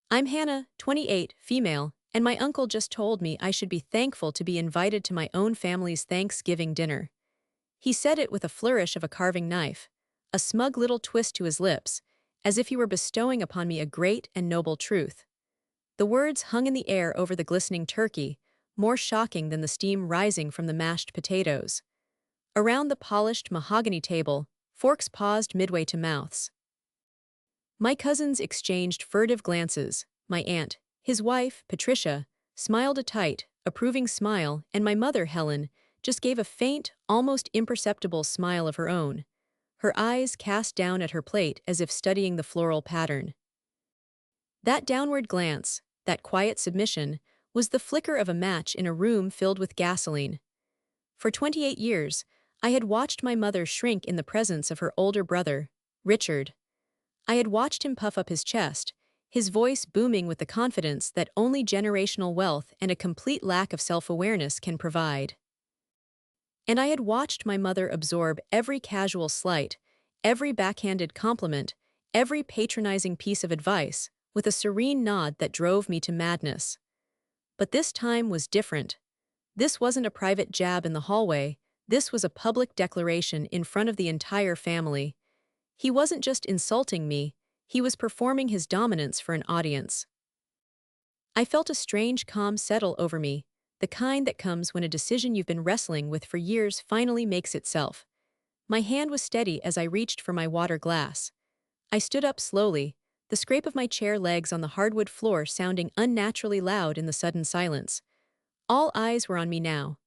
I'm Hannah, 28, female, and my uncle just told me I should be thankful to be invited to my own family's Thanksgiving dinner. He said it with a flourish of a carving knife, a smug little twist to his lips, as if he were bestowing upon me a great and noble truth. The words hung in the air over the glistening turkey, more shocking than the steam rising from the mashed potatoes. Around the polished mahogany table, forks paused midway to mouths. My cousins exchanged furtive glances. My aunt, his wife, Patricia, smiled a tight, approving smile, and my mother, Helen, just gave a faint, almost imperceptible smile of her own, her eyes cast down at her plate as if studying the floral pattern. That downward glance, that quiet submission, was the flicker of a match in a room filled with gasoline. For 28 years, I had watched my mother shrink in the presence of her older brother, Richard. I had watched him puff up his chest, his voice booming with the confidence that only generational wealth and a complete lack of self-awareness can provide. And I had watched my mother absorb every casual slight, every backhanded compliment, every patronizing piece of advice, with a serene nod that drove me to madness. But this time was different. This wasn't a private jab in the hallway, this was a public declaration in front of the entire family. He wasn't just insulting me, he was performing his dominance for an audience. I felt a strange calm settle over me, the kind that comes when a decision you've been wrestling with for years finally makes itself. My hand was steady as I reached for my water glass. I stood up slowly, the scrape of my chair legs on the hardwood floor sounding unnaturally loud in the sudden silence. All eyes were on me now.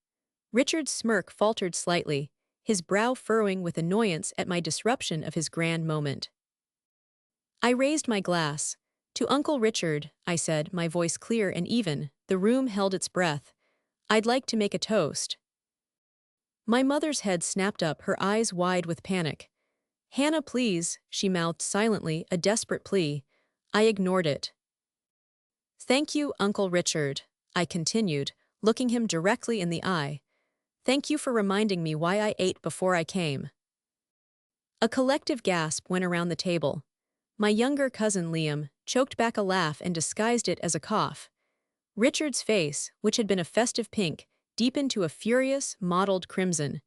Richard's smirk faltered slightly, his brow furrowing with annoyance at my disruption of his grand moment. I raised my glass. To Uncle Richard, I said, my voice clear and even. The room held its breath. I'd like to make a toast. My mother's head snapped up, her eyes wide with panic. Hannah, please, she mouthed silently, a desperate plea. I ignored it. Thank you, Uncle Richard, I continued, looking him directly in the eye. Thank you for reminding me why I ate before I came. A collective gasp went around the table. My younger cousin Liam choked back a laugh and disguised it as a cough. Richard's face, which had been a festive pink, deepened to a furious, mottled crimson.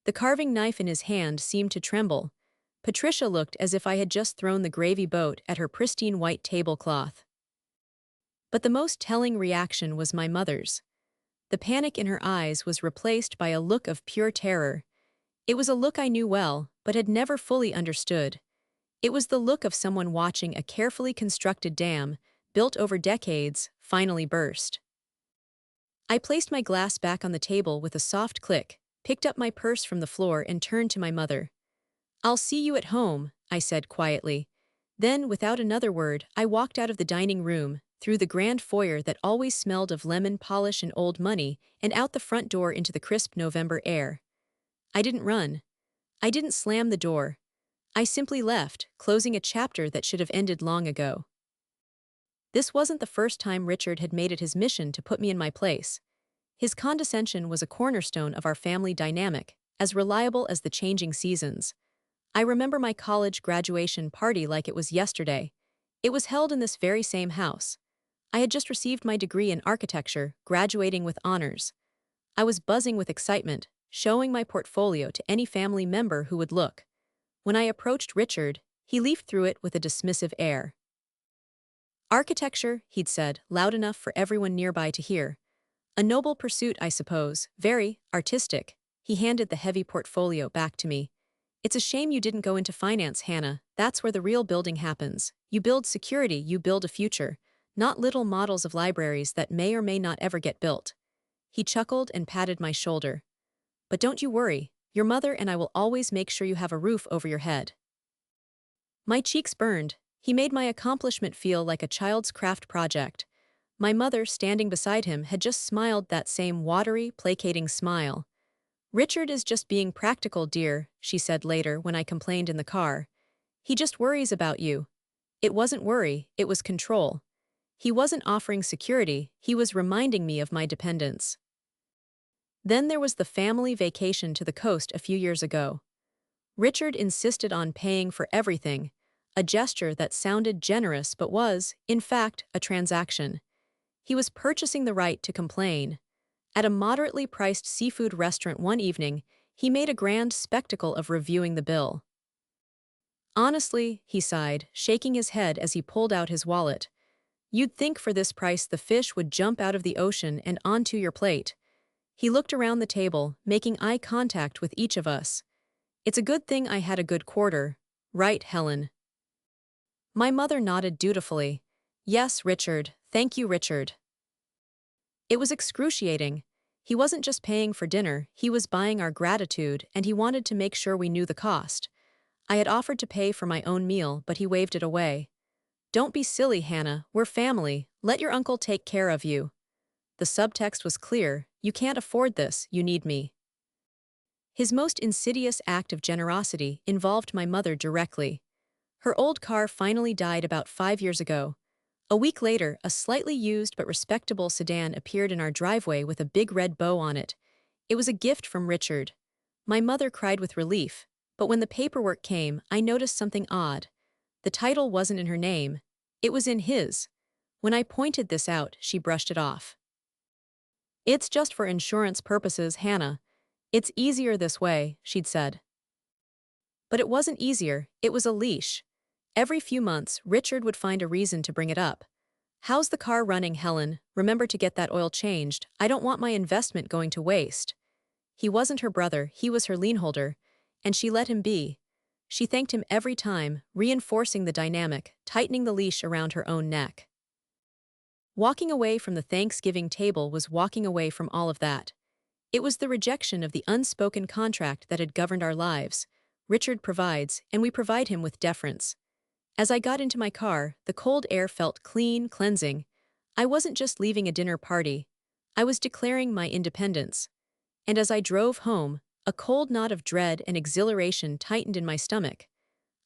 The carving knife in his hand seemed to tremble. Patricia looked as if I had just thrown the gravy boat at her pristine white tablecloth. But the most telling reaction was my mother's. The panic in her eyes was replaced by a look of pure terror. It was a look I knew well, but had never fully understood. It was the look of someone watching a carefully constructed dam, built over decades, finally burst. I placed my glass back on the table with a soft click, picked up my purse from the floor and turned to my mother. I'll see you at home, I said quietly. Then, without another word, I walked out of the dining room, through the grand foyer that always smelled of lemon polish and old money, and out the front door into the crisp November air. I didn't run. I didn't slam the door. I simply left, closing a chapter that should have ended long ago. This wasn't the first time Richard had made it his mission to put me in my place. His condescension was a cornerstone of our family dynamic, as reliable as the changing seasons. I remember my college graduation party like it was yesterday. It was held in this very same house. I had just received my degree in architecture, graduating with honors. I was buzzing with excitement, showing my portfolio to any family member who would look. When I approached Richard, he leafed through it with a dismissive air. Architecture, he'd said, loud enough for everyone nearby to hear. A noble pursuit, I suppose, very artistic. He handed the heavy portfolio back to me. It's a shame you didn't go into finance, Hannah. That's where the real building happens. You build security, you build a future, not little models of libraries that may or may not ever get built. He chuckled and patted my shoulder. But don't you worry, your mother and I will always make sure you have a roof over your head. My cheeks burned. He made my accomplishment feel like a child's craft project. My mother, standing beside him, had just smiled that same watery, placating smile. Richard is just being practical, dear, she said later when I complained in the car. He just worries about you. It wasn't worry, it was control. He wasn't offering security, he was reminding me of my dependence. Then there was the family vacation to the coast a few years ago. Richard insisted on paying for everything, a gesture that sounded generous but was, in fact, a transaction. He was purchasing the right to complain. At a moderately priced seafood restaurant one evening, he made a grand spectacle of reviewing the bill. Honestly, he sighed, shaking his head as he pulled out his wallet. You'd think for this price the fish would jump out of the ocean and onto your plate. He looked around the table, making eye contact with each of us. It's a good thing I had a good quarter. Right, Helen? My mother nodded dutifully. Yes, Richard. Thank you, Richard. It was excruciating. He wasn't just paying for dinner, he was buying our gratitude, and he wanted to make sure we knew the cost. I had offered to pay for my own meal, but he waved it away. Don't be silly, Hannah. We're family. Let your uncle take care of you. The subtext was clear. You can't afford this, you need me. His most insidious act of generosity involved my mother directly. Her old car finally died about 5 years ago. A week later, a slightly used but respectable sedan appeared in our driveway with a big red bow on it. It was a gift from Richard. My mother cried with relief, but when the paperwork came, I noticed something odd. The title wasn't in her name. It was in his. When I pointed this out, she brushed it off. It's just for insurance purposes, Hannah. It's easier this way, she'd said. But it wasn't easier, it was a leash. Every few months, Richard would find a reason to bring it up. How's the car running, Helen? Remember to get that oil changed. I don't want my investment going to waste. He wasn't her brother, he was her lienholder, and she let him be. She thanked him every time, reinforcing the dynamic, tightening the leash around her own neck. Walking away from the Thanksgiving table was walking away from all of that. It was the rejection of the unspoken contract that had governed our lives. Richard provides, and we provide him with deference. As I got into my car, the cold air felt clean, cleansing. I wasn't just leaving a dinner party. I was declaring my independence. And as I drove home, a cold knot of dread and exhilaration tightened in my stomach.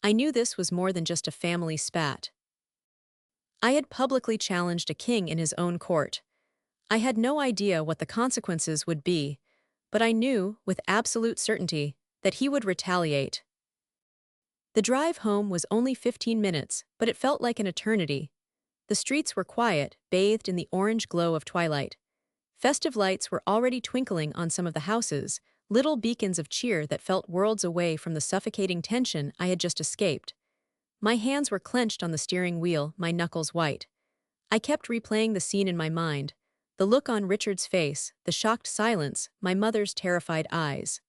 I knew this was more than just a family spat. I had publicly challenged a king in his own court. I had no idea what the consequences would be, but I knew, with absolute certainty, that he would retaliate. The drive home was only 15 minutes, but it felt like an eternity. The streets were quiet, bathed in the orange glow of twilight. Festive lights were already twinkling on some of the houses, little beacons of cheer that felt worlds away from the suffocating tension I had just escaped. My hands were clenched on the steering wheel, my knuckles white. I kept replaying the scene in my mind, the look on Richard's face, the shocked silence, my mother's terrified eyes.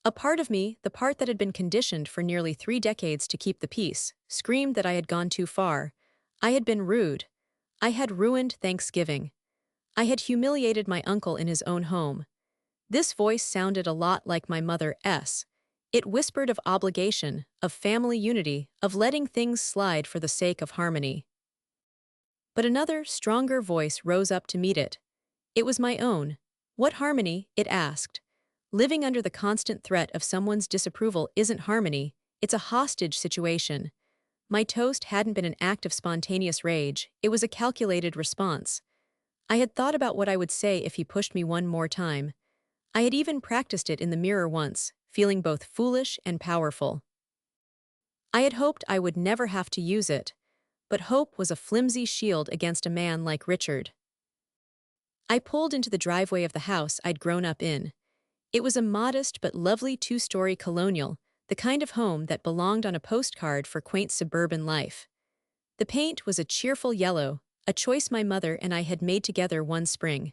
A part of me, the part that had been conditioned for nearly 3 decades to keep the peace, screamed that I had gone too far. I had been rude. I had ruined Thanksgiving. I had humiliated my uncle in his own home. This voice sounded a lot like my mother's. It whispered of obligation, of family unity, of letting things slide for the sake of harmony. But another, stronger voice rose up to meet it. It was my own. What harmony? It asked. Living under the constant threat of someone's disapproval isn't harmony, it's a hostage situation. My toast hadn't been an act of spontaneous rage, it was a calculated response. I had thought about what I would say if he pushed me one more time. I had even practiced it in the mirror once, feeling both foolish and powerful. I had hoped I would never have to use it, but hope was a flimsy shield against a man like Richard. I pulled into the driveway of the house I'd grown up in. It was a modest but lovely 2-story colonial, the kind of home that belonged on a postcard for quaint suburban life. The paint was a cheerful yellow, a choice my mother and I had made together one spring.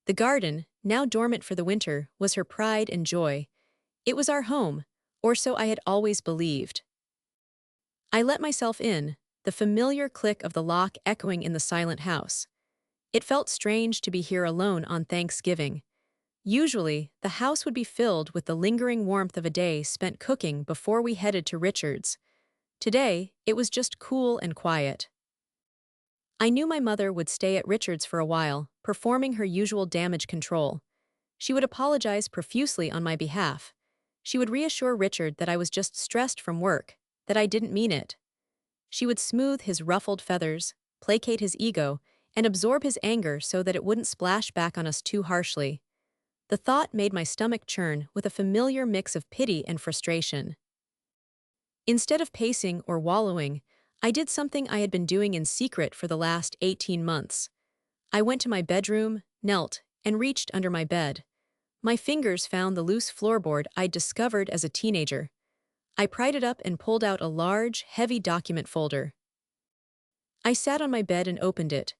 The garden, now dormant for the winter, was her pride and joy. It was our home, or so I had always believed. I let myself in, the familiar click of the lock echoing in the silent house. It felt strange to be here alone on Thanksgiving. Usually, the house would be filled with the lingering warmth of a day spent cooking before we headed to Richard's. Today, it was just cool and quiet. I knew my mother would stay at Richard's for a while, performing her usual damage control. She would apologize profusely on my behalf. She would reassure Richard that I was just stressed from work, that I didn't mean it. She would smooth his ruffled feathers, placate his ego, and absorb his anger so that it wouldn't splash back on us too harshly. The thought made my stomach churn with a familiar mix of pity and frustration. Instead of pacing or wallowing, I did something I had been doing in secret for the last 18 months. I went to my bedroom, knelt, and reached under my bed. My fingers found the loose floorboard I'd discovered as a teenager. I pried it up and pulled out a large, heavy document folder. I sat on my bed and opened it.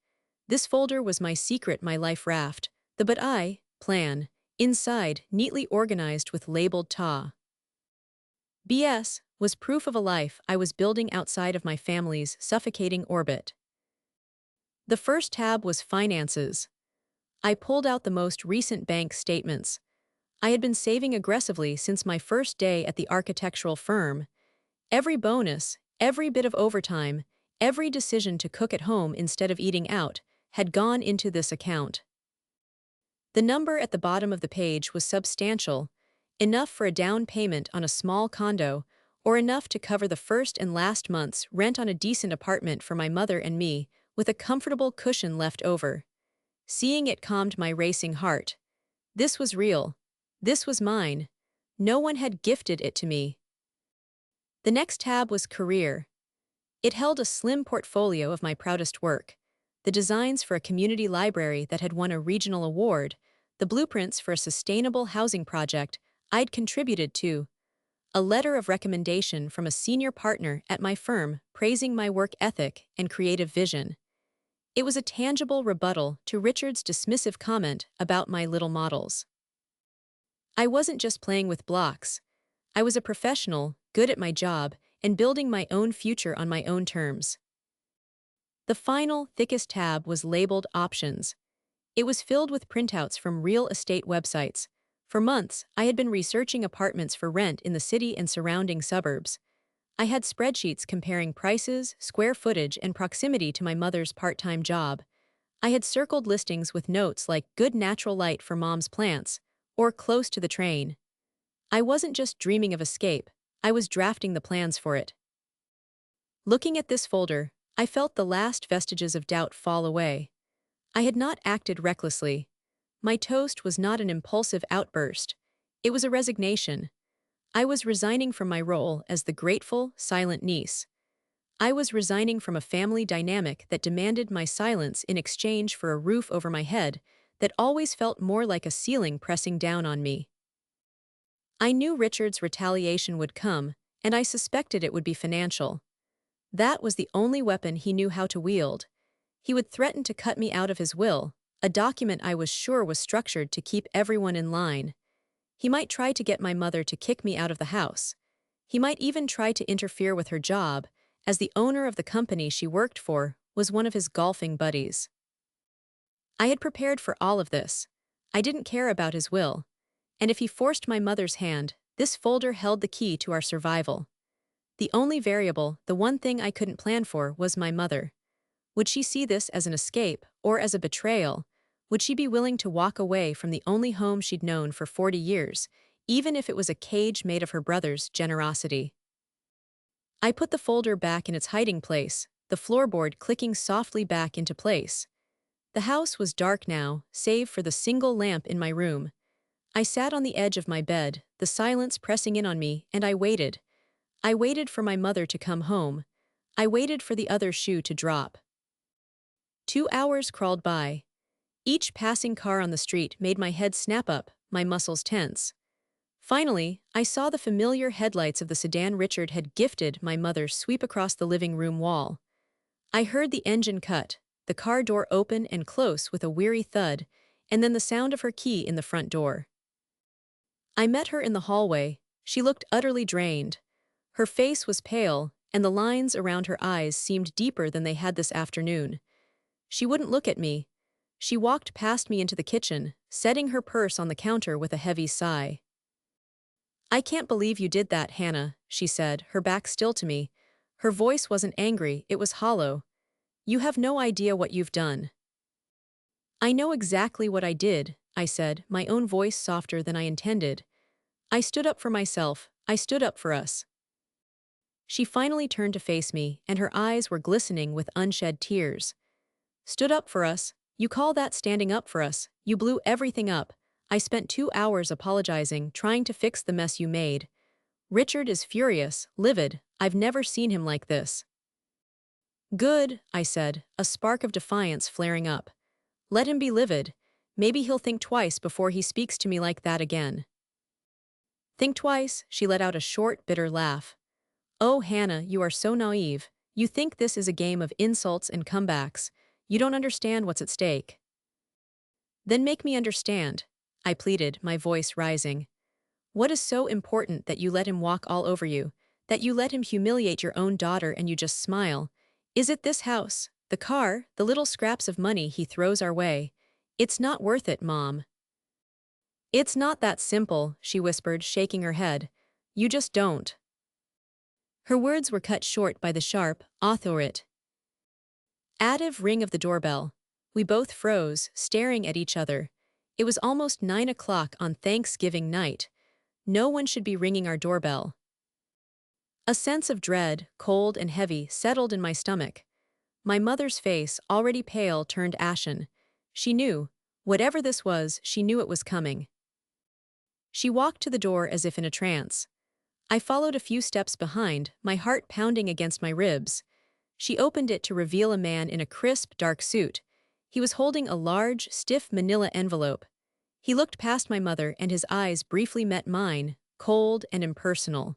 This folder was my secret, my life raft, the but I plan, inside, neatly organized with labeled TA. BS was proof of a life I was building outside of my family's suffocating orbit. The first tab was finances. I pulled out the most recent bank statements. I had been saving aggressively since my first day at the architectural firm. Every bonus, every bit of overtime, every decision to cook at home instead of eating out had gone into this account. The number at the bottom of the page was substantial, enough for a down payment on a small condo, or enough to cover the first and last month's rent on a decent apartment for my mother and me, with a comfortable cushion left over. Seeing it calmed my racing heart. This was real. This was mine. No one had gifted it to me. The next tab was career. It held a slim portfolio of my proudest work: the designs for a community library that had won a regional award, the blueprints for a sustainable housing project I'd contributed to, a letter of recommendation from a senior partner at my firm praising my work ethic and creative vision. It was a tangible rebuttal to Richard's dismissive comment about my little models. I wasn't just playing with blocks. I was a professional, good at my job, and building my own future on my own terms. The final, thickest tab was labeled options. It was filled with printouts from real estate websites. For months, I had been researching apartments for rent in the city and surrounding suburbs. I had spreadsheets comparing prices, square footage, and proximity to my mother's part-time job. I had circled listings with notes like "good natural light for mom's plants" or "close to the train." I wasn't just dreaming of escape, I was drafting the plans for it. Looking at this folder, I felt the last vestiges of doubt fall away. I had not acted recklessly. My toast was not an impulsive outburst. It was a resignation. I was resigning from my role as the grateful, silent niece. I was resigning from a family dynamic that demanded my silence in exchange for a roof over my head that always felt more like a ceiling pressing down on me. I knew Richard's retaliation would come, and I suspected it would be financial. That was the only weapon he knew how to wield. He would threaten to cut me out of his will, a document I was sure was structured to keep everyone in line. He might try to get my mother to kick me out of the house. He might even try to interfere with her job, as the owner of the company she worked for was one of his golfing buddies. I had prepared for all of this. I didn't care about his will. And if he forced my mother's hand, this folder held the key to our survival. The only variable, the one thing I couldn't plan for, was my mother. Would she see this as an escape or as a betrayal? Would she be willing to walk away from the only home she'd known for 40 years, even if it was a cage made of her brother's generosity? I put the folder back in its hiding place, the floorboard clicking softly back into place. The house was dark now, save for the single lamp in my room. I sat on the edge of my bed, the silence pressing in on me, and I waited. I waited for my mother to come home. I waited for the other shoe to drop. 2 hours crawled by. Each passing car on the street made my head snap up, my muscles tense. Finally, I saw the familiar headlights of the sedan Richard had gifted my mother sweep across the living room wall. I heard the engine cut, the car door open and close with a weary thud, and then the sound of her key in the front door. I met her in the hallway. She looked utterly drained. Her face was pale, and the lines around her eyes seemed deeper than they had this afternoon. She wouldn't look at me. She walked past me into the kitchen, setting her purse on the counter with a heavy sigh. "I can't believe you did that, Hannah," she said, her back still to me. Her voice wasn't angry, it was hollow. "You have no idea what you've done." "I know exactly what I did," I said, my own voice softer than I intended. "I stood up for myself. I stood up for us." She finally turned to face me, and her eyes were glistening with unshed tears. "Stood up for us? You call that standing up for us? You blew everything up. I spent 2 hours apologizing, trying to fix the mess you made. Richard is furious, livid. I've never seen him like this. Good, I said, a spark of defiance flaring up. Let him be livid. Maybe he'll think twice before he speaks to me like that again. Think twice, she let out a short, bitter laugh. Oh, Hannah, you are so naive. You think this is a game of insults and comebacks. You don't understand what's at stake. Then make me understand, I pleaded, my voice rising. What is so important that you let him walk all over you, that you let him humiliate your own daughter and you just smile? Is it this house, the car, the little scraps of money he throws our way? It's not worth it, Mom. It's not that simple, she whispered, shaking her head. You just don't. Her words were cut short by the sharp, authoritative ring of the doorbell. We both froze, staring at each other. It was almost 9 o'clock on Thanksgiving night. No one should be ringing our doorbell. A sense of dread, cold and heavy, settled in my stomach. My mother's face, already pale, turned ashen. She knew. Whatever this was, she knew it was coming. She walked to the door as if in a trance. I followed a few steps behind, my heart pounding against my ribs. She opened it to reveal a man in a crisp, dark suit. He was holding a large, stiff manila envelope. He looked past my mother and his eyes briefly met mine, cold and impersonal.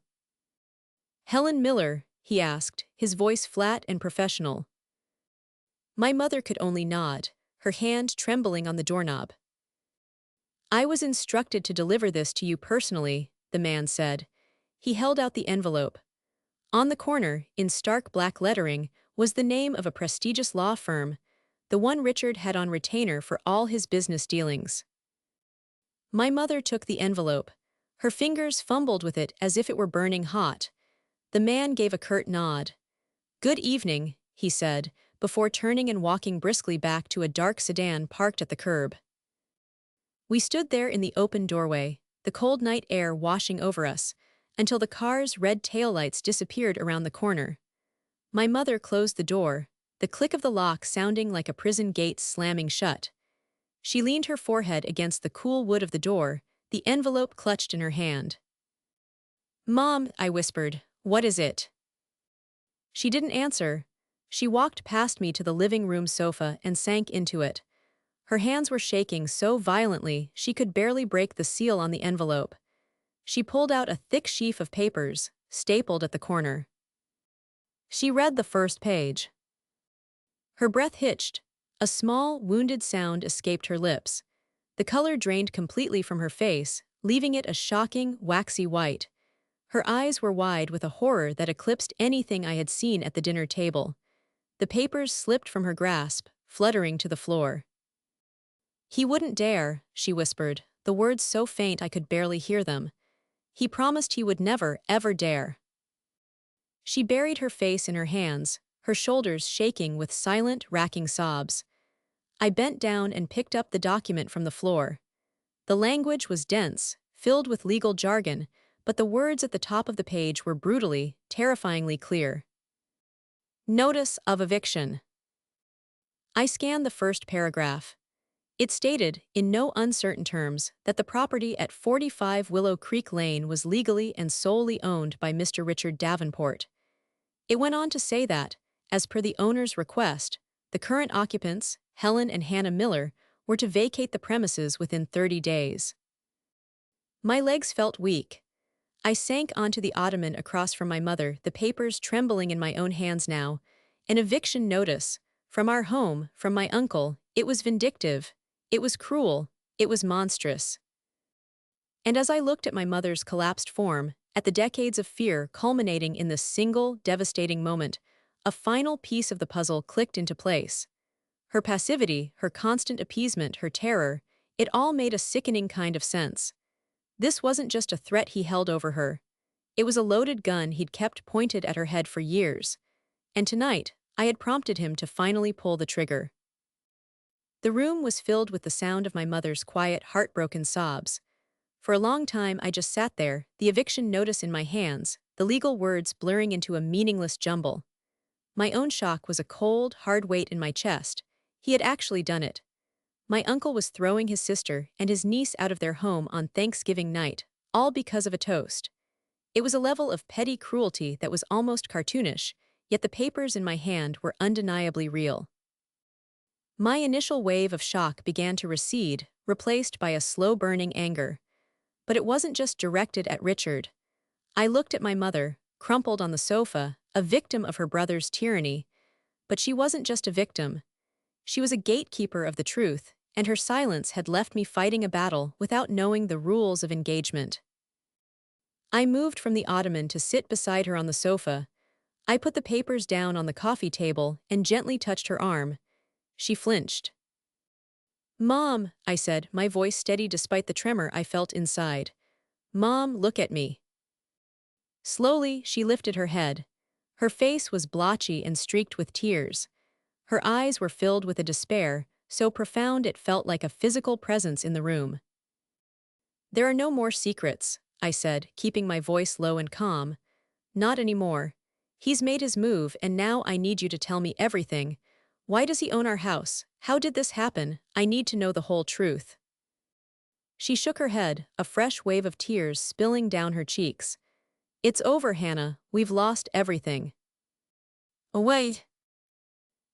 Helen Miller, he asked, his voice flat and professional. My mother could only nod, her hand trembling on the doorknob. I was instructed to deliver this to you personally, the man said. He held out the envelope. On the corner, in stark black lettering, was the name of a prestigious law firm, the one Richard had on retainer for all his business dealings. My mother took the envelope. Her fingers fumbled with it as if it were burning hot. The man gave a curt nod. Good evening, he said, before turning and walking briskly back to a dark sedan parked at the curb. We stood there in the open doorway, the cold night air washing over us, until the car's red taillights disappeared around the corner. My mother closed the door, the click of the lock sounding like a prison gate slamming shut. She leaned her forehead against the cool wood of the door, the envelope clutched in her hand. Mom, I whispered, what is it? She didn't answer. She walked past me to the living room sofa and sank into it. Her hands were shaking so violently she could barely break the seal on the envelope. She pulled out a thick sheaf of papers, stapled at the corner. She read the first page. Her breath hitched. A small, wounded sound escaped her lips. The color drained completely from her face, leaving it a shocking, waxy white. Her eyes were wide with a horror that eclipsed anything I had seen at the dinner table. The papers slipped from her grasp, fluttering to the floor. He wouldn't dare, she whispered, the words so faint I could barely hear them. He promised he would never, ever dare. She buried her face in her hands, her shoulders shaking with silent, racking sobs. I bent down and picked up the document from the floor. The language was dense, filled with legal jargon, but the words at the top of the page were brutally, terrifyingly clear. Notice of eviction. I scanned the first paragraph. It stated, in no uncertain terms, that the property at 45 Willow Creek Lane was legally and solely owned by Mr. Richard Davenport. It went on to say that, as per the owner's request, the current occupants, Helen and Hannah Miller, were to vacate the premises within 30 days. My legs felt weak. I sank onto the ottoman across from my mother, the papers trembling in my own hands now. An eviction notice. From our home, from my uncle. It was vindictive. It was cruel. It was monstrous. And as I looked at my mother's collapsed form, at the decades of fear culminating in this single, devastating moment, a final piece of the puzzle clicked into place. Her passivity, her constant appeasement, her terror, it all made a sickening kind of sense. This wasn't just a threat he held over her. It was a loaded gun he'd kept pointed at her head for years. And tonight, I had prompted him to finally pull the trigger. The room was filled with the sound of my mother's quiet, heartbroken sobs. For a long time I just sat there, the eviction notice in my hands, the legal words blurring into a meaningless jumble. My own shock was a cold, hard weight in my chest. He had actually done it. My uncle was throwing his sister and his niece out of their home on Thanksgiving night, all because of a toast. It was a level of petty cruelty that was almost cartoonish, yet the papers in my hand were undeniably real. My initial wave of shock began to recede, replaced by a slow-burning anger. But it wasn't just directed at Richard. I looked at my mother, crumpled on the sofa, a victim of her brother's tyranny. But she wasn't just a victim. She was a gatekeeper of the truth, and her silence had left me fighting a battle without knowing the rules of engagement. I moved from the ottoman to sit beside her on the sofa. I put the papers down on the coffee table and gently touched her arm. She flinched. "Mom," I said, my voice steady despite the tremor I felt inside. "Mom, look at me." Slowly, she lifted her head. Her face was blotchy and streaked with tears. Her eyes were filled with a despair, so profound it felt like a physical presence in the room. "There are no more secrets," I said, keeping my voice low and calm. "Not anymore. He's made his move, and now I need you to tell me everything. Why does he own our house? How did this happen? I need to know the whole truth." She shook her head, a fresh wave of tears spilling down her cheeks. "It's over, Hannah. We've lost everything." "Oh, wait."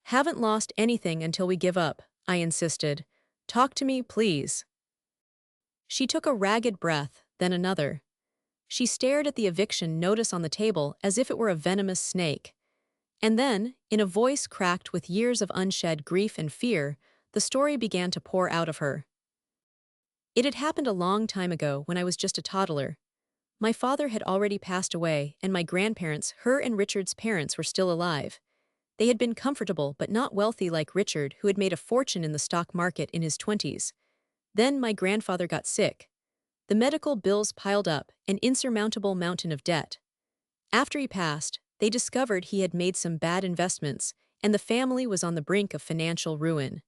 "Haven't lost anything until we give up," I insisted. "Talk to me, please." She took a ragged breath, then another. She stared at the eviction notice on the table as if it were a venomous snake. And then, in a voice cracked with years of unshed grief and fear, the story began to pour out of her. It had happened a long time ago when I was just a toddler. My father had already passed away, and my grandparents, her and Richard's parents, were still alive. They had been comfortable but not wealthy like Richard, who had made a fortune in the stock market in his 20s. Then my grandfather got sick. The medical bills piled up, an insurmountable mountain of debt. After he passed, they discovered he had made some bad investments, and the family was on the brink of financial ruin.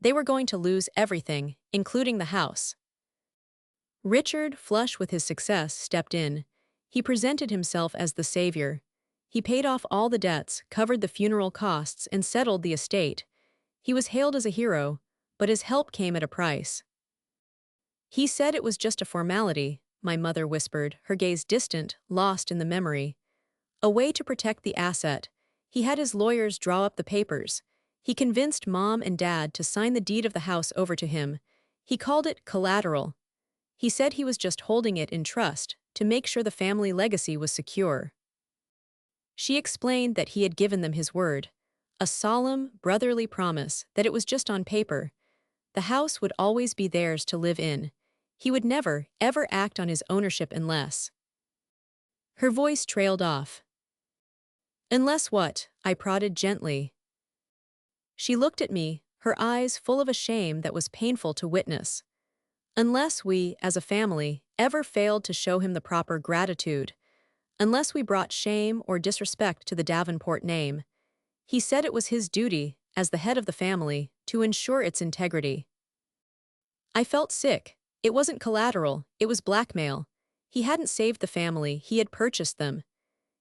They were going to lose everything, including the house. Richard, flush with his success, stepped in. He presented himself as the savior. He paid off all the debts, covered the funeral costs, and settled the estate. He was hailed as a hero, but his help came at a price. "He said it was just a formality," my mother whispered, her gaze distant, lost in the memory. "A way to protect the asset. He had his lawyers draw up the papers. He convinced Mom and Dad to sign the deed of the house over to him. He called it collateral. He said he was just holding it in trust to make sure the family legacy was secure." She explained that he had given them his word, a solemn, brotherly promise that it was just on paper. The house would always be theirs to live in. He would never, ever act on his ownership unless. Her voice trailed off. "Unless what?" I prodded gently. She looked at me, her eyes full of a shame that was painful to witness. "Unless we, as a family, ever failed to show him the proper gratitude. Unless we brought shame or disrespect to the Davenport name. He said it was his duty, as the head of the family, to ensure its integrity." I felt sick. It wasn't collateral, it was blackmail. He hadn't saved the family, he had purchased them.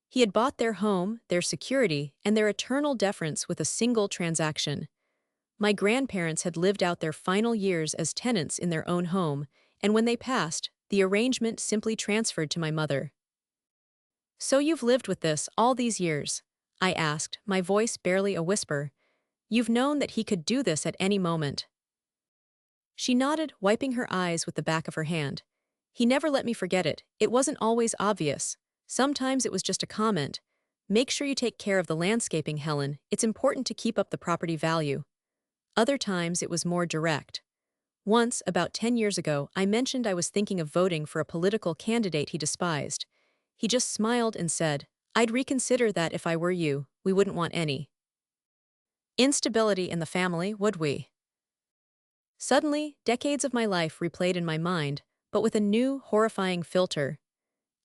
He had bought their home, their security, and their eternal deference with a single transaction. My grandparents had lived out their final years as tenants in their own home, and when they passed, the arrangement simply transferred to my mother. "So you've lived with this all these years?" I asked, my voice barely a whisper. "You've known that he could do this at any moment?" She nodded, wiping her eyes with the back of her hand. "He never let me forget it. It wasn't always obvious. Sometimes it was just a comment. 'Make sure you take care of the landscaping, Helen. It's important to keep up the property value.' Other times it was more direct. Once, about 10 years ago, I mentioned I was thinking of voting for a political candidate he despised. He just smiled and said, 'I'd reconsider that if I were you. We wouldn't want any instability in the family, would we?' Suddenly, decades of my life replayed in my mind, but with a new, horrifying filter.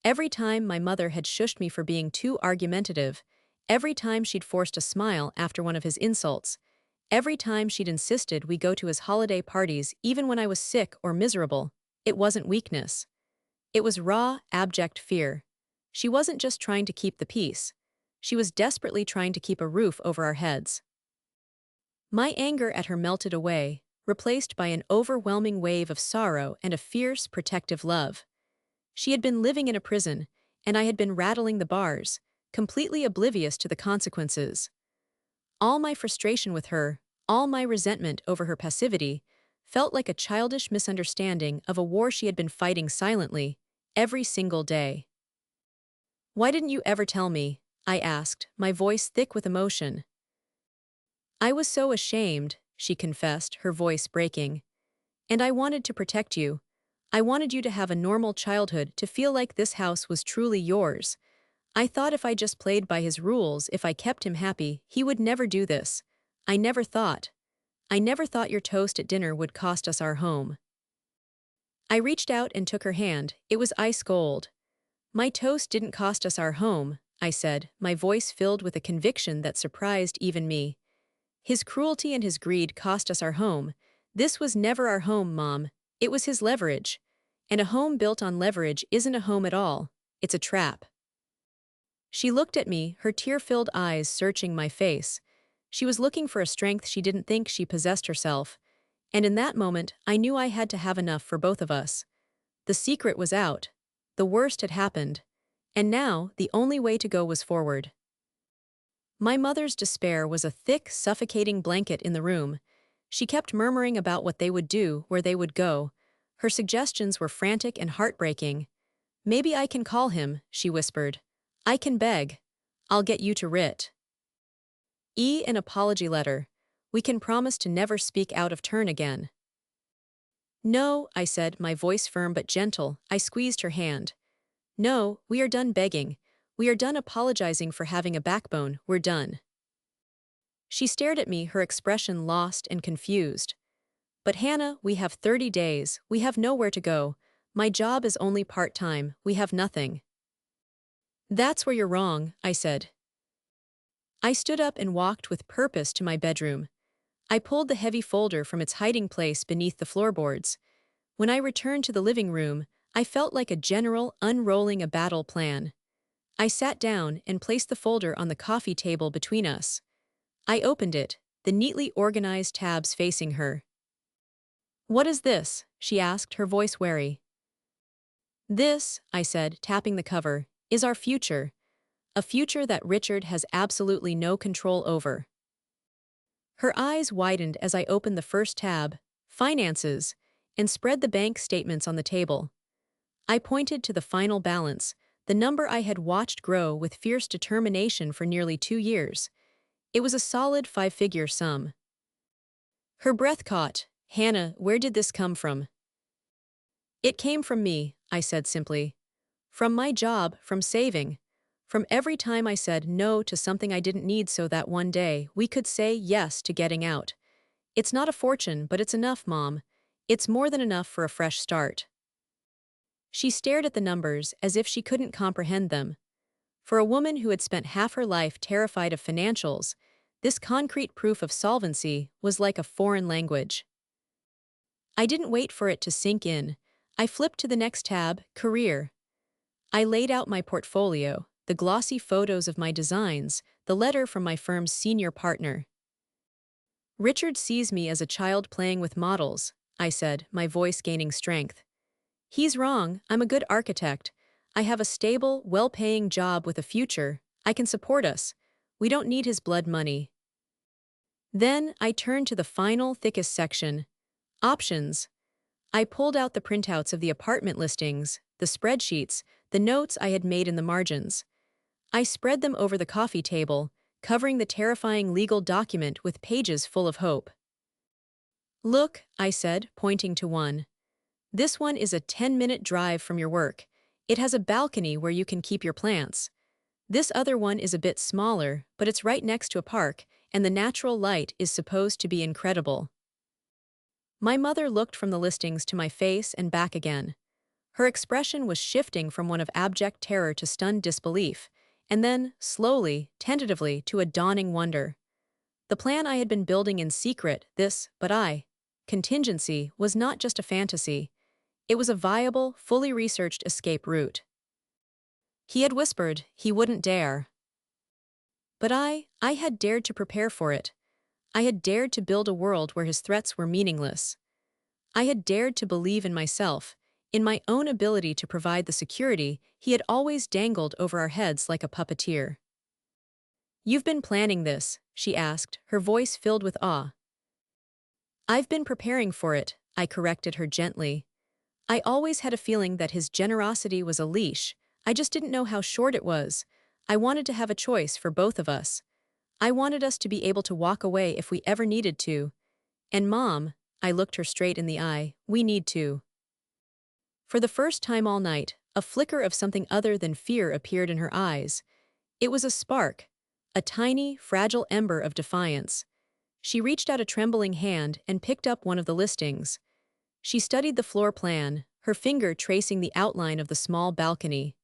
Every time my mother had shushed me for being too argumentative, every time she'd forced a smile after one of his insults, every time she'd insisted we go to his holiday parties even when I was sick or miserable, it wasn't weakness. It was raw, abject fear. She wasn't just trying to keep the peace. She was desperately trying to keep a roof over our heads. My anger at her melted away, replaced by an overwhelming wave of sorrow and a fierce, protective love. She had been living in a prison, and I had been rattling the bars, completely oblivious to the consequences. All my frustration with her, all my resentment over her passivity, felt like a childish misunderstanding of a war she had been fighting silently, every single day. "Why didn't you ever tell me?" I asked, my voice thick with emotion. "I was so ashamed," she confessed, her voice breaking. "And I wanted to protect you. I wanted you to have a normal childhood, to feel like this house was truly yours. I thought if I just played by his rules, if I kept him happy, he would never do this. I never thought. I never thought your toast at dinner would cost us our home." I reached out and took her hand. It was ice cold. "My toast didn't cost us our home," I said, my voice filled with a conviction that surprised even me. "His cruelty and his greed cost us our home. This was never our home, Mom. It was his leverage. And a home built on leverage isn't a home at all. It's a trap." She looked at me, her tear-filled eyes searching my face. She was looking for a strength she didn't think she possessed herself. And in that moment, I knew I had to have enough for both of us. The secret was out. The worst had happened. And now, the only way to go was forward. My mother's despair was a thick, suffocating blanket in the room. She kept murmuring about what they would do, where they would go. Her suggestions were frantic and heartbreaking. "Maybe I can call him," she whispered. "I can beg. I'll get you to writ an apology letter. We can promise to never speak out of turn again." "No," I said, my voice firm but gentle. I squeezed her hand. "No, we are done begging. We are done apologizing for having a backbone. We're done." She stared at me, her expression lost and confused. "But Hannah, we have 30 days. We have nowhere to go. My job is only part-time. We have nothing." "That's where you're wrong," I said. I stood up and walked with purpose to my bedroom. I pulled the heavy folder from its hiding place beneath the floorboards. When I returned to the living room, I felt like a general unrolling a battle plan. I sat down and placed the folder on the coffee table between us. I opened it, the neatly organized tabs facing her. "What is this?" she asked, her voice wary. "This," I said, tapping the cover, "is our future. A future that Richard has absolutely no control over." Her eyes widened as I opened the first tab, Finances, and spread the bank statements on the table. I pointed to the final balance, the number I had watched grow with fierce determination for nearly 2 years. It was a solid 5-figure sum. Her breath caught. "Hannah, where did this come from?" "It came from me," I said simply. "From my job, from saving. From every time I said no to something I didn't need so that one day we could say yes to getting out. It's not a fortune, but it's enough, Mom. It's more than enough for a fresh start." She stared at the numbers as if she couldn't comprehend them. For a woman who had spent half her life terrified of financials, this concrete proof of solvency was like a foreign language. I didn't wait for it to sink in. I flipped to the next tab, Career. I laid out my portfolio, the glossy photos of my designs, the letter from my firm's senior partner. "Richard sees me as a child playing with models," I said, my voice gaining strength. "He's wrong. I'm a good architect. I have a stable, well-paying job with a future. I can support us. We don't need his blood money." Then I turned to the final, thickest section, Options. I pulled out the printouts of the apartment listings, the spreadsheets, the notes I had made in the margins. I spread them over the coffee table, covering the terrifying legal document with pages full of hope. "Look," I said, pointing to one. "This one is a 10-minute drive from your work. It has a balcony where you can keep your plants. This other one is a bit smaller, but it's right next to a park, and the natural light is supposed to be incredible." My mother looked from the listings to my face and back again. Her expression was shifting from one of abject terror to stunned disbelief, and then, slowly, tentatively, to a dawning wonder. The plan I had been building in secret, contingency, was not just a fantasy. It was a viable, fully researched escape route. He had whispered he wouldn't dare. But I had dared to prepare for it. I had dared to build a world where his threats were meaningless. I had dared to believe in myself, in my own ability to provide the security he had always dangled over our heads like a puppeteer. "You've been planning this," she asked, her voice filled with awe. "I've been preparing for it," I corrected her gently. I always had a feeling that his generosity was a leash, I just didn't know how short it was. I wanted to have a choice for both of us. I wanted us to be able to walk away if we ever needed to. And Mom, I looked her straight in the eye, we need to. For the first time all night, a flicker of something other than fear appeared in her eyes. It was a spark, a tiny, fragile ember of defiance. She reached out a trembling hand and picked up one of the listings. She studied the floor plan, her finger tracing the outline of the small balcony.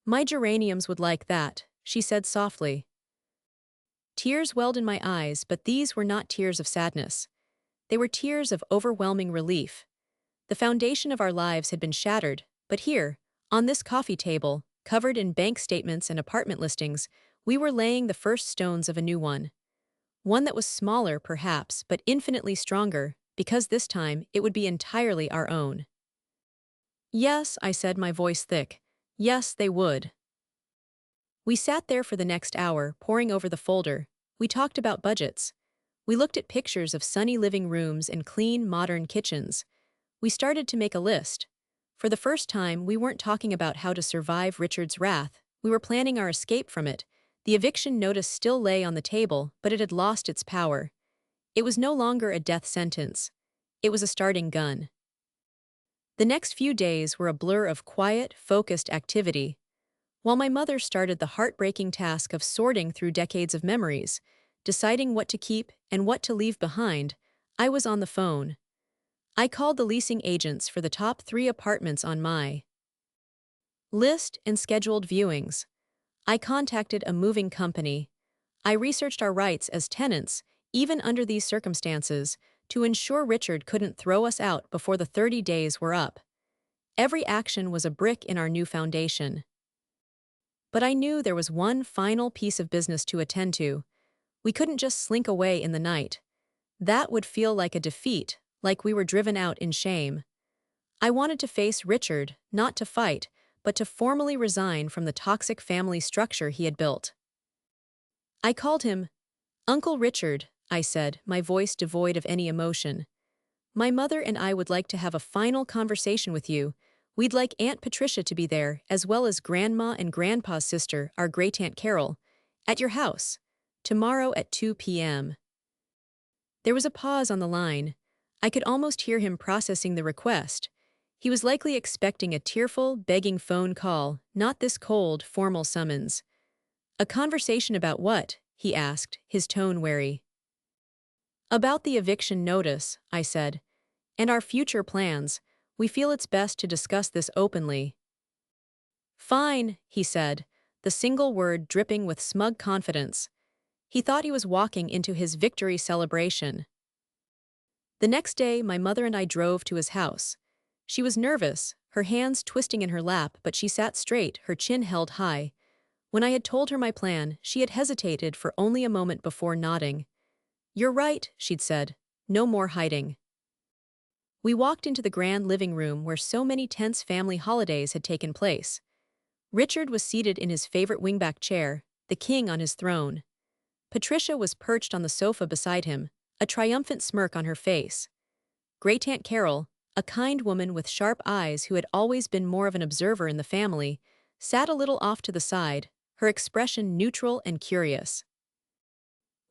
"My geraniums would like that," she said softly. Tears welled in my eyes, but these were not tears of sadness. They were tears of overwhelming relief. The foundation of our lives had been shattered, but here, on this coffee table, covered in bank statements and apartment listings, we were laying the first stones of a new one. One that was smaller, perhaps, but infinitely stronger, because this time it would be entirely our own. "Yes," I said, my voice thick. "Yes, they would." We sat there for the next hour, poring over the folder. We talked about budgets. We looked at pictures of sunny living rooms and clean, modern kitchens. We started to make a list. For the first time, we weren't talking about how to survive Richard's wrath. We were planning our escape from it. The eviction notice still lay on the table, but it had lost its power. It was no longer a death sentence. It was a starting gun. The next few days were a blur of quiet, focused activity. While my mother started the heartbreaking task of sorting through decades of memories, deciding what to keep and what to leave behind, I was on the phone. I called the leasing agents for the top 3 apartments on my list and scheduled viewings. I contacted a moving company. I researched our rights as tenants, even under these circumstances, to ensure Richard couldn't throw us out before the 30 days were up. Every action was a brick in our new foundation. But I knew there was one final piece of business to attend to. We couldn't just slink away in the night. That would feel like a defeat, like we were driven out in shame. I wanted to face Richard, not to fight, but to formally resign from the toxic family structure he had built. I called him. "Uncle Richard," I said, my voice devoid of any emotion. "My mother and I would like to have a final conversation with you. We'd like Aunt Patricia to be there, as well as Grandma and Grandpa's sister, our great-aunt Carol, at your house, tomorrow at 2 p.m. There was a pause on the line. I could almost hear him processing the request. He was likely expecting a tearful, begging phone call, not this cold, formal summons. "A conversation about what?" he asked, his tone wary. "About the eviction notice," I said, "and our future plans. We feel it's best to discuss this openly." "Fine," he said, the single word dripping with smug confidence. He thought he was walking into his victory celebration. The next day, my mother and I drove to his house. She was nervous, her hands twisting in her lap, but she sat straight, her chin held high. When I had told her my plan, she had hesitated for only a moment before nodding. "You're right," she'd said. "No more hiding." We walked into the grand living room where so many tense family holidays had taken place. Richard was seated in his favorite wingback chair, the king on his throne. Patricia was perched on the sofa beside him, a triumphant smirk on her face. Great-aunt Carol, a kind woman with sharp eyes who had always been more of an observer in the family, sat a little off to the side, her expression neutral and curious.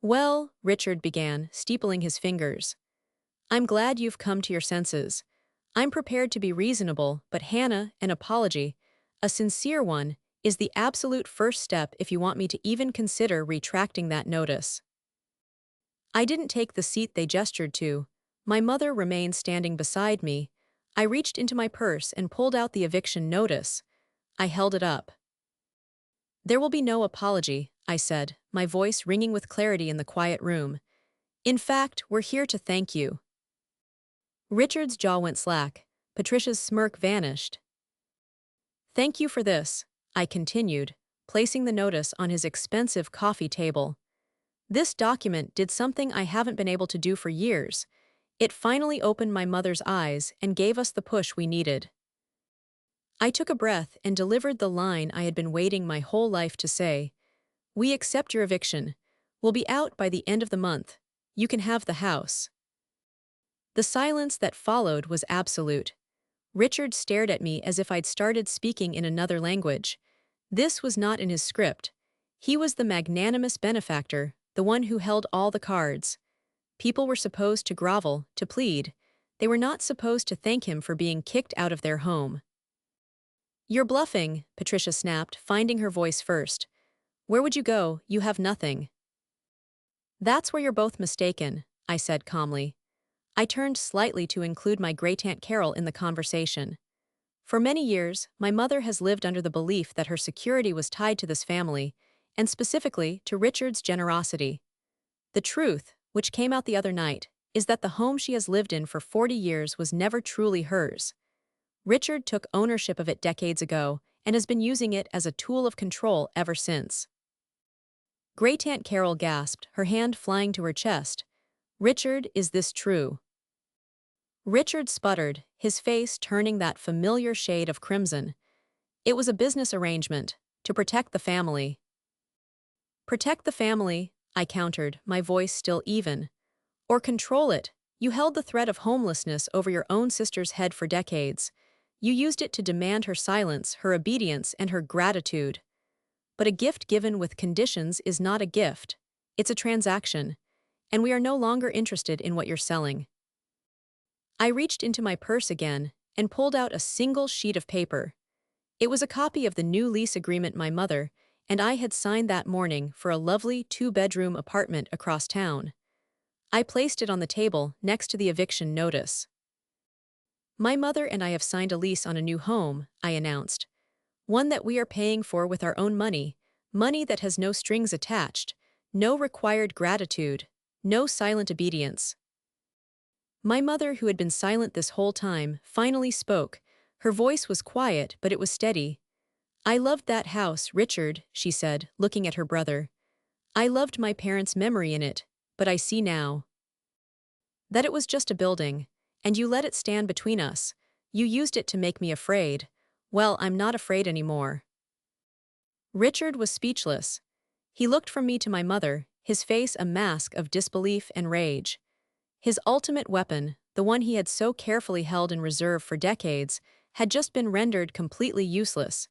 "Well," Richard began, steepling his fingers, "I'm glad you've come to your senses. I'm prepared to be reasonable, but Hannah, an apology, a sincere one, is the absolute first step if you want me to even consider retracting that notice." I didn't take the seat they gestured to. My mother remained standing beside me. I reached into my purse and pulled out the eviction notice. I held it up. "There will be no apology," I said, my voice ringing with clarity in the quiet room. "In fact, we're here to thank you." Richard's jaw went slack. Patricia's smirk vanished. "Thank you for this," I continued, placing the notice on his expensive coffee table. "This document did something I haven't been able to do for years. It finally opened my mother's eyes and gave us the push we needed. I took a breath and delivered the line I had been waiting my whole life to say. We accept your eviction. We'll be out by the end of the month. You can have the house. The silence that followed was absolute. Richard stared at me as if I'd started speaking in another language. This was not in his script. He was the magnanimous benefactor, the one who held all the cards. People were supposed to grovel, to plead. They were not supposed to thank him for being kicked out of their home. You're bluffing, Patricia snapped, finding her voice first. Where would you go? You have nothing. That's where you're both mistaken, I said calmly. I turned slightly to include my great-aunt Carol in the conversation. For many years, my mother has lived under the belief that her security was tied to this family, and specifically to Richard's generosity. The truth, which came out the other night, is that the home she has lived in for 40 years was never truly hers. Richard took ownership of it decades ago and has been using it as a tool of control ever since. Great-aunt Carol gasped, her hand flying to her chest. Richard, is this true? Richard sputtered, his face turning that familiar shade of crimson. It was a business arrangement, to protect the family. Protect the family, I countered, my voice still even. Or control it. You held the threat of homelessness over your own sister's head for decades. You used it to demand her silence, her obedience, and her gratitude. But a gift given with conditions is not a gift. It's a transaction. And we are no longer interested in what you're selling. I reached into my purse again and pulled out a single sheet of paper. It was a copy of the new lease agreement my mother and I had signed that morning for a lovely 2-bedroom apartment across town. I placed it on the table next to the eviction notice. My mother and I have signed a lease on a new home, I announced. One that we are paying for with our own money, money that has no strings attached, no required gratitude, no silent obedience. My mother, who had been silent this whole time, finally spoke. Her voice was quiet, but it was steady. I loved that house, Richard, she said, looking at her brother. I loved my parents' memory in it, but I see now that it was just a building, and you let it stand between us. You used it to make me afraid. Well, I'm not afraid anymore. Richard was speechless. He looked from me to my mother, his face a mask of disbelief and rage. His ultimate weapon, the one he had so carefully held in reserve for decades, had just been rendered completely useless.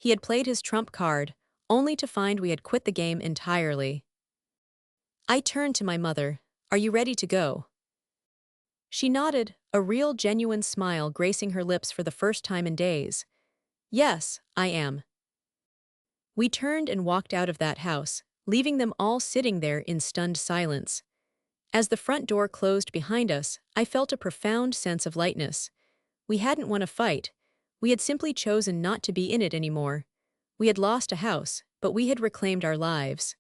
He had played his trump card, only to find we had quit the game entirely. I turned to my mother. Are you ready to go? She nodded, a real genuine smile gracing her lips for the first time in days. Yes, I am. We turned and walked out of that house, leaving them all sitting there in stunned silence. As the front door closed behind us, I felt a profound sense of lightness. We hadn't won a fight. We had simply chosen not to be in it anymore. We had lost a house, but we had reclaimed our lives.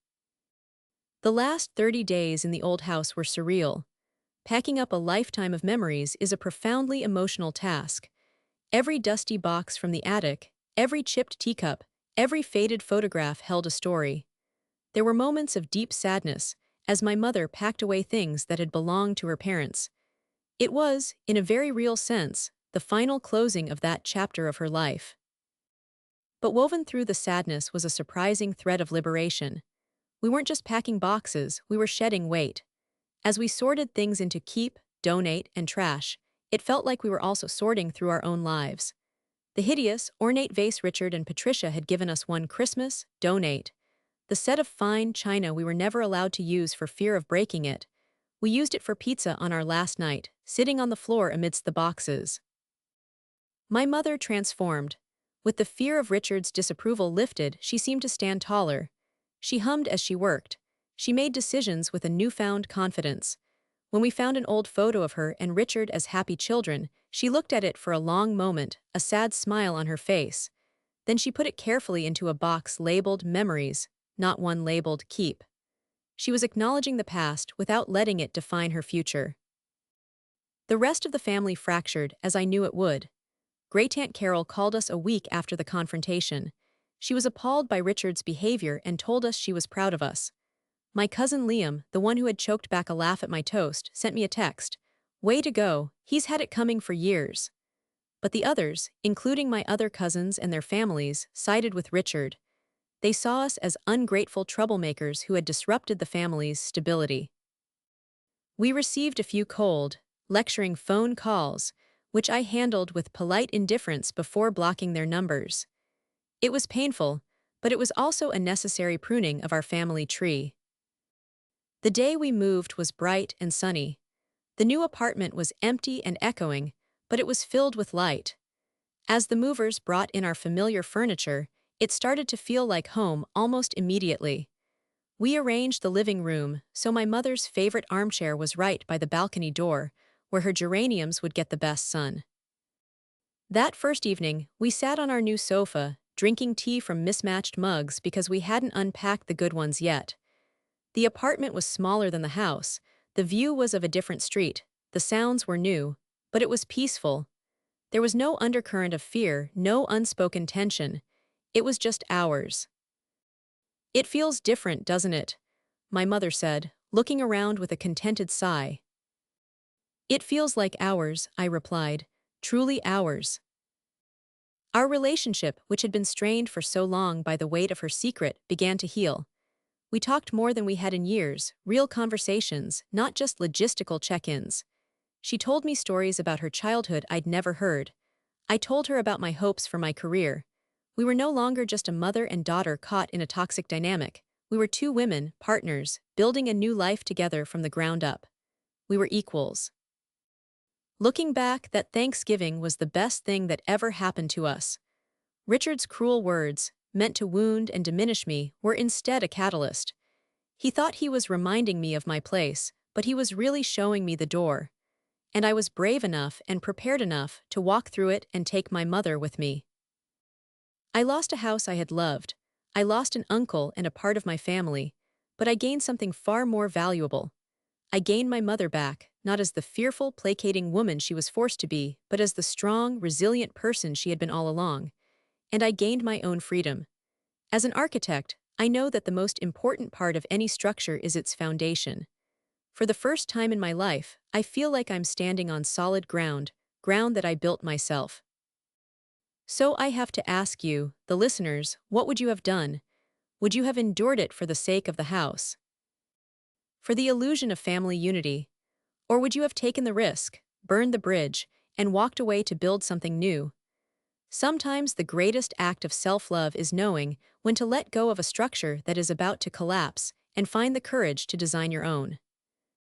The last 30 days in the old house were surreal. Packing up a lifetime of memories is a profoundly emotional task. Every dusty box from the attic, every chipped teacup, every faded photograph held a story. There were moments of deep sadness, as my mother packed away things that had belonged to her parents. It was, in a very real sense, the final closing of that chapter of her life. But woven through the sadness was a surprising thread of liberation. We weren't just packing boxes, we were shedding weight. As we sorted things into keep, donate, and trash, it felt like we were also sorting through our own lives. The hideous, ornate vase Richard and Patricia had given us one Christmas, donate. The set of fine china we were never allowed to use for fear of breaking it. We used it for pizza on our last night, sitting on the floor amidst the boxes. My mother transformed. With the fear of Richard's disapproval lifted, she seemed to stand taller. She hummed as she worked. She made decisions with a newfound confidence. When we found an old photo of her and Richard as happy children, she looked at it for a long moment, a sad smile on her face. Then she put it carefully into a box labeled Memories, not one labeled Keep. She was acknowledging the past without letting it define her future. The rest of the family fractured, as I knew it would. Great-aunt Carol called us a week after the confrontation. She was appalled by Richard's behavior and told us she was proud of us. My cousin Liam, the one who had choked back a laugh at my toast, sent me a text. Way to go, he's had it coming for years. But the others, including my other cousins and their families, sided with Richard. They saw us as ungrateful troublemakers who had disrupted the family's stability. We received a few cold, lecturing phone calls, which I handled with polite indifference before blocking their numbers. It was painful, but it was also a necessary pruning of our family tree. The day we moved was bright and sunny. The new apartment was empty and echoing, but it was filled with light. As the movers brought in our familiar furniture, it started to feel like home almost immediately. We arranged the living room so my mother's favorite armchair was right by the balcony door, where her geraniums would get the best sun. That first evening, we sat on our new sofa, drinking tea from mismatched mugs because we hadn't unpacked the good ones yet. The apartment was smaller than the house, the view was of a different street, the sounds were new, but it was peaceful. There was no undercurrent of fear, no unspoken tension. It was just ours. It feels different, doesn't it? My mother said, looking around with a contented sigh. It feels like ours, I replied, truly ours. Our relationship, which had been strained for so long by the weight of her secret, began to heal. We talked more than we had in years, real conversations, not just logistical check-ins. She told me stories about her childhood I'd never heard. I told her about my hopes for my career. We were no longer just a mother and daughter caught in a toxic dynamic. We were two women, partners, building a new life together from the ground up. We were equals. Looking back, that Thanksgiving was the best thing that ever happened to us. Richard's cruel words, meant to wound and diminish me, were instead a catalyst. He thought he was reminding me of my place, but he was really showing me the door. And I was brave enough and prepared enough to walk through it and take my mother with me. I lost a house I had loved. I lost an uncle and a part of my family, but I gained something far more valuable. I gained my mother back, not as the fearful, placating woman she was forced to be, but as the strong, resilient person she had been all along. And I gained my own freedom. As an architect, I know that the most important part of any structure is its foundation. For the first time in my life, I feel like I'm standing on solid ground, ground that I built myself. So I have to ask you, the listeners, what would you have done? Would you have endured it for the sake of the house? For the illusion of family unity? Or would you have taken the risk, burned the bridge, and walked away to build something new? Sometimes the greatest act of self-love is knowing when to let go of a structure that is about to collapse and find the courage to design your own.